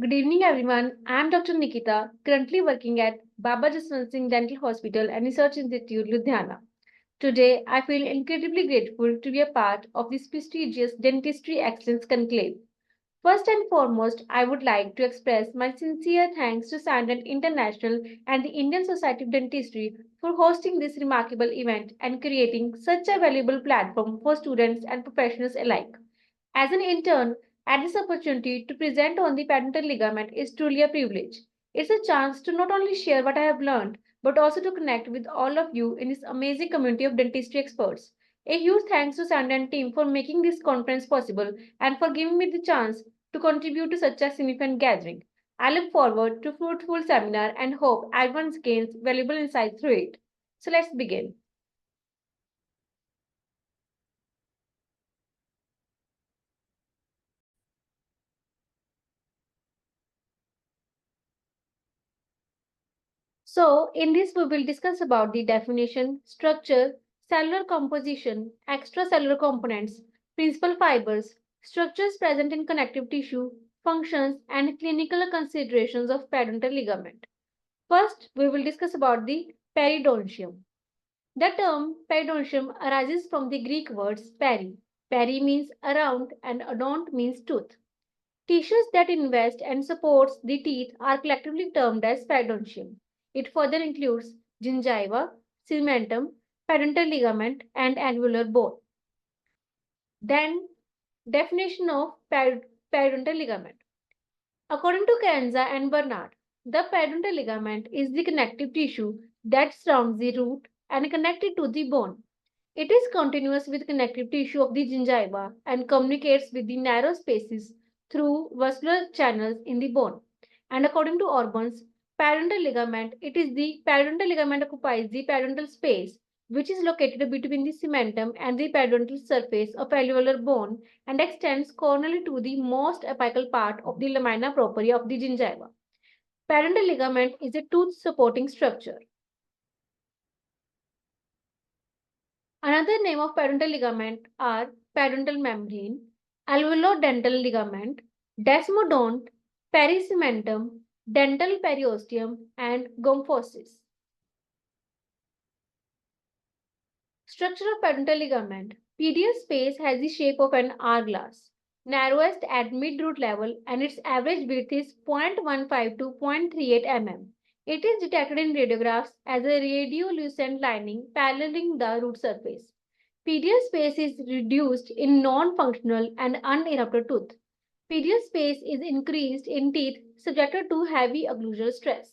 Good evening, everyone. I am Dr. Nikita, currently working at Baba Jaswant Singh Dental Hospital and Research Institute, Ludhiana. Today, I feel incredibly grateful to be a part of this prestigious Dentistry Excellence Conclave. First and foremost, I would like to express my sincere thanks to Cynodent International and the Indian Society of Dentistry for hosting this remarkable event and creating such a valuable platform for students and professionals alike. As an intern, at this opportunity to present on the parental ligament is truly a privilege. It's a chance to not only share what I have learned, but also to connect with all of you in this amazing community of dentistry experts. A huge thanks to Sandan team for making this conference possible and for giving me the chance to contribute to such a significant gathering. I look forward to fruitful seminar and hope everyone gains valuable insights through it. So let's begin. So, in this, we will discuss about the definition, structure, cellular composition, extracellular components, principal fibers, structures present in connective tissue, functions, and clinical considerations of periodontal ligament. First, we will discuss about the periodontium. The term periodontium arises from the Greek words peri. Peri means around and odont means tooth. Tissues that invest and supports the teeth are collectively termed as periodontium. It further includes gingiva, cementum, periodontal ligament, and alveolar bone. Then, definition of periodontal ligament. According to Kenza and Bernard, the periodontal ligament is the connective tissue that surrounds the root and connected to the bone. It is continuous with connective tissue of the gingiva and communicates with the narrow spaces through vascular channels in the bone. And according to Orban's periodontal ligament, it is the periodontal ligament occupies the periodontal space which is located between the cementum and the periodontal surface of alveolar bone and extends coronally to the most apical part of the lamina propria of the gingiva. Periodontal ligament is a tooth supporting structure. Another name of periodontal ligament are periodontal membrane, alveolo-dental ligament, desmodont, pericementum, dental periosteum, and gomphosis. Structure of periodontal ligament. PDS space has the shape of an hourglass, narrowest at mid-root level, and its average width is 0.15 to 0.38 mm. It is detected in radiographs as a radiolucent lining paralleling the root surface. PDS space is reduced in non-functional and unerupted tooth. PDS space is increased in teeth subjected to heavy occlusal stress.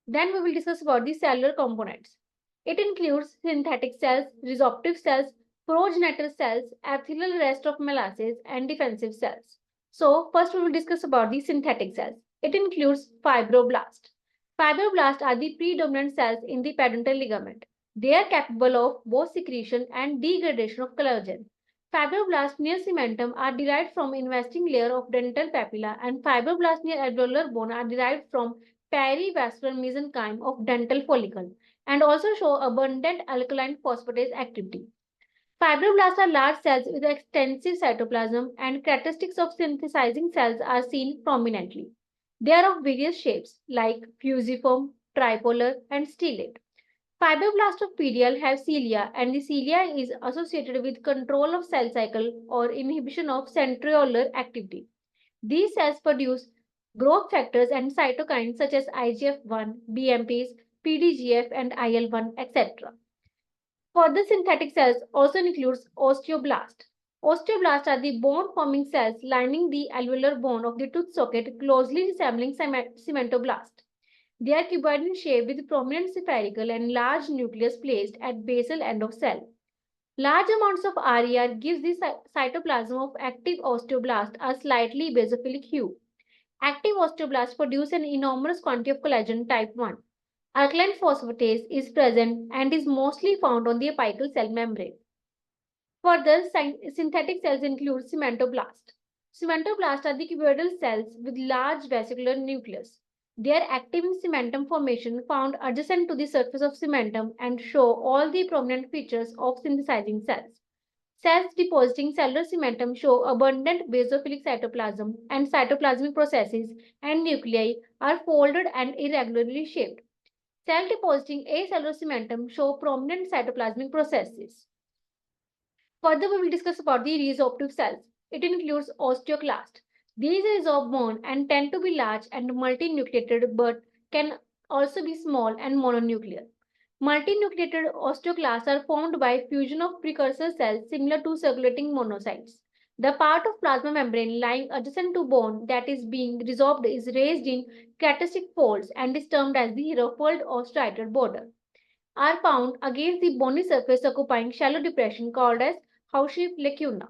Then we will discuss about the cellular components. It includes synthetic cells, resorptive cells, progenitor cells, epithelial rest of molasses, and defensive cells. So, first we will discuss about the synthetic cells. It includes fibroblasts. Fibroblasts are the predominant cells in the periodontal ligament. They are capable of both secretion and degradation of collagen. Fibroblasts near cementum are derived from investing layer of dental papilla, and fibroblasts near alveolar bone are derived from perivascular mesenchyme of dental follicle and also show abundant alkaline phosphatase activity. Fibroblasts are large cells with extensive cytoplasm and characteristics of synthesizing cells are seen prominently. They are of various shapes like fusiform, tripolar, and stellate. Fibroblasts of PDL have cilia and the cilia is associated with control of cell cycle or inhibition of centriolar activity. These cells produce growth factors and cytokines such as IGF-1, BMPs, PDGF, and IL-1, etc. Further synthetic cells also includes osteoblasts. Osteoblasts are the bone-forming cells lining the alveolar bone of the tooth socket closely resembling cementoblast. They are cuboid in shape with prominent spherical and large nucleus placed at basal end of cell. Large amounts of RER gives the cytoplasm of active osteoblast a slightly basophilic hue. Active osteoblasts produce an enormous quantity of collagen type 1. Alkaline phosphatase is present and is mostly found on the apical cell membrane. Further, synthetic cells include cementoblasts. Cementoblasts are the cuboidal cells with large vesicular nucleus. They are active in cementum formation found adjacent to the surface of cementum and show all the prominent features of synthesizing cells. Cells depositing cellular cementum show abundant basophilic cytoplasm, and cytoplasmic processes and nuclei are folded and irregularly shaped. Cell depositing acellular cementum show prominent cytoplasmic processes. Further, we will discuss about the resorptive cells. It includes osteoclast. These resorb bone and tend to be large and multinucleated but can also be small and mononuclear. Multinucleated osteoclasts are formed by fusion of precursor cells similar to circulating monocytes. The part of plasma membrane lying adjacent to bone that is being resorbed is raised in characteristic folds and is termed as the ruffled or striated border. Are found against the bony surface occupying shallow depression called as house-shaped lacuna.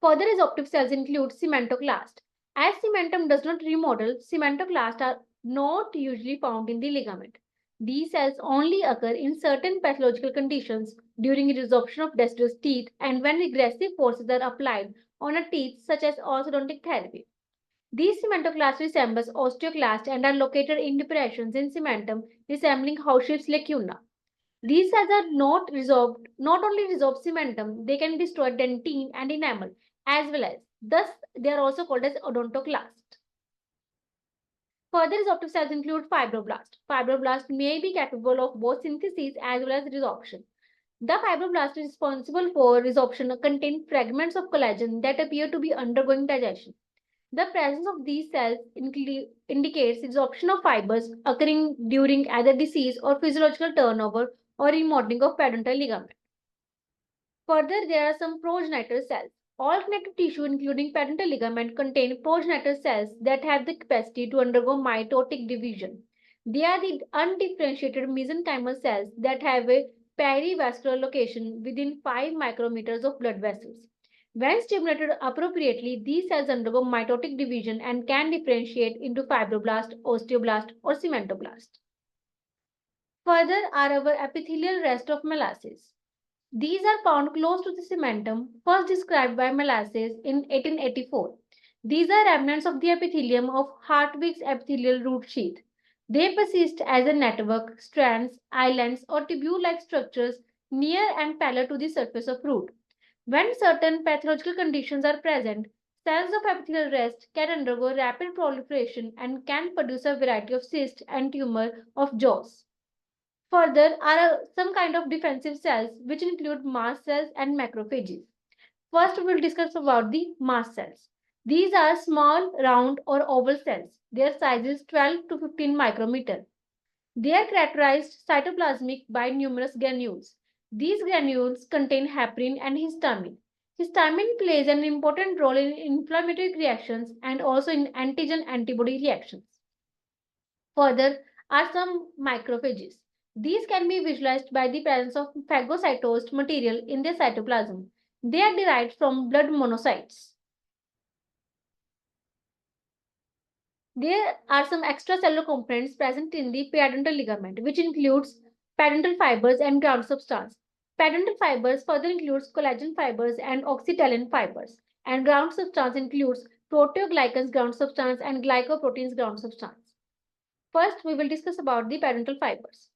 Further resorptive cells include cementoclast. As cementum does not remodel, cementoclasts are not usually found in the ligament. These cells only occur in certain pathological conditions during resorption of deciduous teeth and when regressive forces are applied on a teeth such as orthodontic therapy. These cementoclasts resemble osteoclasts and are located in depressions in cementum resembling house-shaped lacuna. These cells are not only resorb cementum, they can destroy dentine and enamel as well as. Thus, they are also called as odontoclast. Further resorptive cells include fibroblast. Fibroblast may be capable of both synthesis as well as resorption. The fibroblast responsible for resorption contain fragments of collagen that appear to be undergoing digestion. The presence of these cells indicates resorption of fibers occurring during either disease or physiological turnover or remodeling of periodontal ligament. Further, there are some progenitor cells. All connective tissue, including periodontal ligament, contain progenitor cells that have the capacity to undergo mitotic division. They are the undifferentiated mesenchymal cells that have a perivascular location within 5 micrometers of blood vessels. When stimulated appropriately, these cells undergo mitotic division and can differentiate into fibroblast, osteoblast, or cementoblast. Further are our epithelial rest of molasses. These are found close to the cementum, first described by Molasses in 1884. These are remnants of the epithelium of Hartwig's epithelial root sheath. They persist as a network, strands, islands, or tubule-like structures near and parallel to the surface of root. When certain pathological conditions are present, cells of epithelial rest can undergo rapid proliferation and can produce a variety of cysts and tumor of jaws. Further are some kind of defensive cells which include mast cells and macrophages. First, we will discuss about the mast cells. These are small, round or oval cells. Their size is 12 to 15 micrometer. They are characterized cytoplasmic by numerous granules. These granules contain heparin and histamine. Histamine plays an important role in inflammatory reactions and also in antigen-antibody reactions. Further are some macrophages. These can be visualized by the presence of phagocytosed material in their cytoplasm. They are derived from blood monocytes. There are some extracellular components present in the periodontal ligament, which includes periodontal fibers and ground substance. Periodontal fibers further includes collagen fibers and oxytocin fibers, and ground substance includes proteoglycans ground substance and glycoproteins ground substance. First, we will discuss about the periodontal fibers.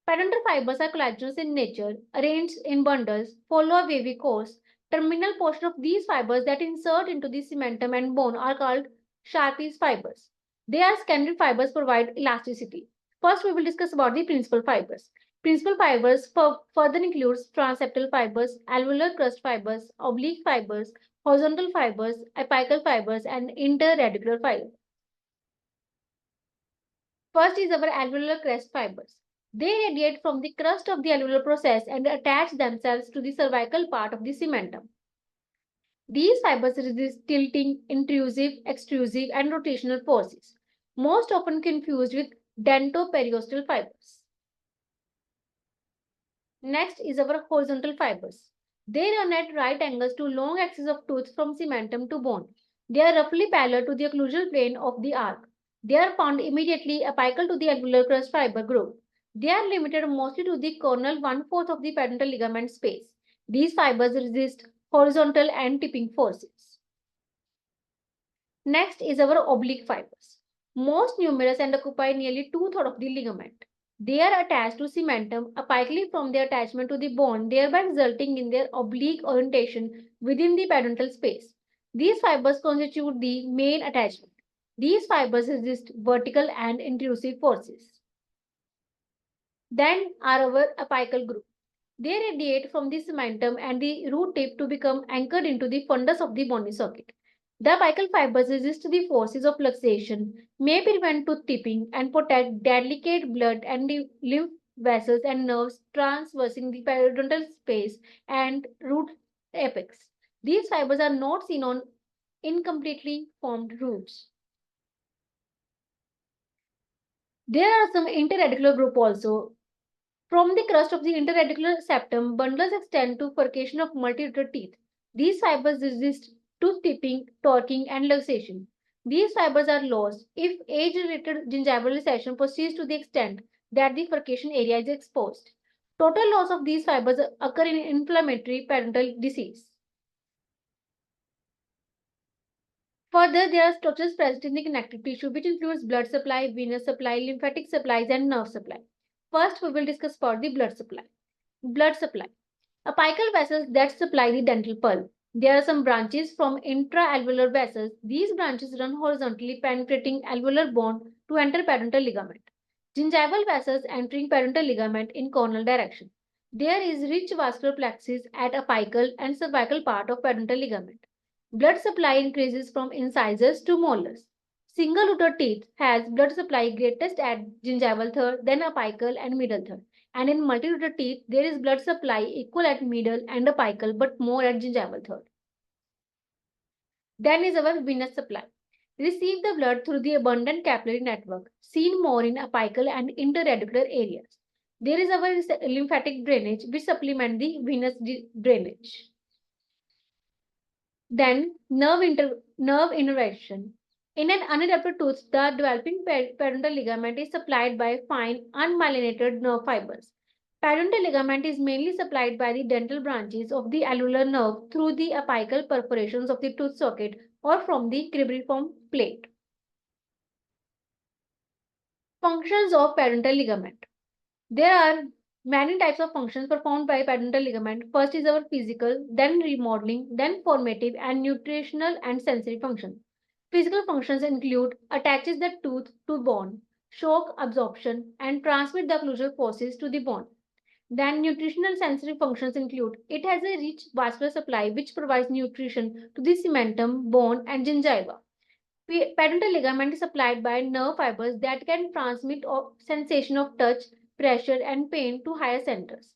Periodontal fibers are collagenous in nature, arranged in bundles, follow a wavy course. Terminal portion of these fibers that insert into the cementum and bone are called Sharpie's fibers. They are scanded fibers provide elasticity. First, we will discuss about the principal fibers. Principal fibers further includes transeptal fibers, alveolar crust fibers, oblique fibers, horizontal fibers, apical fibers, and interradicular fibers. First is our alveolar crest fibers. They radiate from the crust of the alveolar process and attach themselves to the cervical part of the cementum. These fibers resist tilting, intrusive, extrusive, and rotational forces, most often confused with dentoperiosteal fibers. Next is our horizontal fibers. They run at right angles to long axis of tooth from cementum to bone. They are roughly parallel to the occlusal plane of the arc. They are found immediately apical to the alveolar crest fiber group. They are limited mostly to the cornal 1/4 of the periodontal ligament space. These fibers resist horizontal and tipping forces. Next is our oblique fibers. Most numerous and occupy nearly 2/3 of the ligament. They are attached to cementum apically from their attachment to the bone, thereby resulting in their oblique orientation within the periodontal space. These fibers constitute the main attachment. These fibers resist vertical and intrusive forces. Then are our apical group. They radiate from the cementum and the root tip to become anchored into the fundus of the bony socket. The apical fibers resist the forces of luxation, may prevent tooth tipping, and protect delicate blood and the lymph vessels and nerves traversing the periodontal space and root apex. These fibers are not seen on incompletely formed roots. There are some interradicular group also. From the crust of the interradicular septum, bundles extend to furcation of multi-rooted teeth. These fibers resist tooth tipping, torquing, and luxation. These fibers are lost if age-related gingival recession proceeds to the extent that the furcation area is exposed. Total loss of these fibers occur in inflammatory periodontal disease. Further, there are structures present in the connective tissue which includes blood supply, venous supply, lymphatic supplies, and nerve supply. First, we will discuss about the blood supply. Blood supply. Apical vessels that supply the dental pulp. There are some branches from intra-alveolar vessels. These branches run horizontally, penetrating alveolar bone to enter periodontal ligament. Gingival vessels entering periodontal ligament in cornal direction. There is rich vascular plexus at apical and cervical part of periodontal ligament. Blood supply increases from incisors to molars. Single rooted teeth has blood supply greatest at gingival third, then apical and middle third. And in multi-rooted teeth, there is blood supply equal at middle and apical but more at gingival third. Then is our venous supply. Receive the blood through the abundant capillary network, seen more in apical and interradicular areas. There is our lymphatic drainage which supplement the venous drainage. Then nerve innervation. In an unerupted tooth, the developing periodontal ligament is supplied by fine unmyelinated nerve fibers. Periodontal ligament is mainly supplied by the dental branches of the alveolar nerve through the apical perforations of the tooth socket or from the cribriform plate. Functions of periodontal ligament. There are many types of functions performed by periodontal ligament. First is our physical, then remodeling, then formative and nutritional and sensory function. Physical functions include attaches the tooth to bone, shock absorption, and transmit the occlusal forces to the bone. Then nutritional sensory functions include it has a rich vascular supply which provides nutrition to the cementum, bone, and gingiva. Periodontal ligament is supplied by nerve fibers that can transmit sensation of touch, pressure, and pain to higher centers.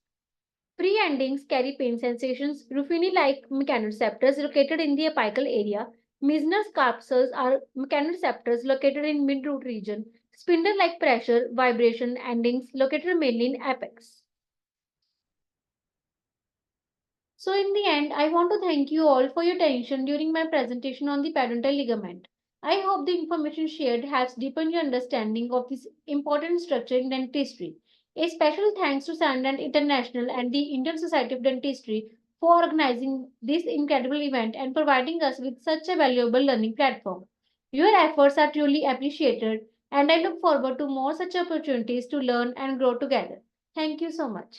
Pre-endings carry pain sensations. Ruffini-like mechanoreceptors located in the apical area. Meissner's corpuscles are mechanoreceptors located in mid-root region. Spindle-like pressure, vibration endings located mainly in apex. So in the end, I want to thank you all for your attention during my presentation on the periodontal ligament. I hope the information shared has deepened your understanding of this important structure in dentistry. A special thanks to Cynodent International and the Indian Society of Dentistry for organizing this incredible event and providing us with such a valuable learning platform. Your efforts are truly appreciated, and I look forward to more such opportunities to learn and grow together. Thank you so much.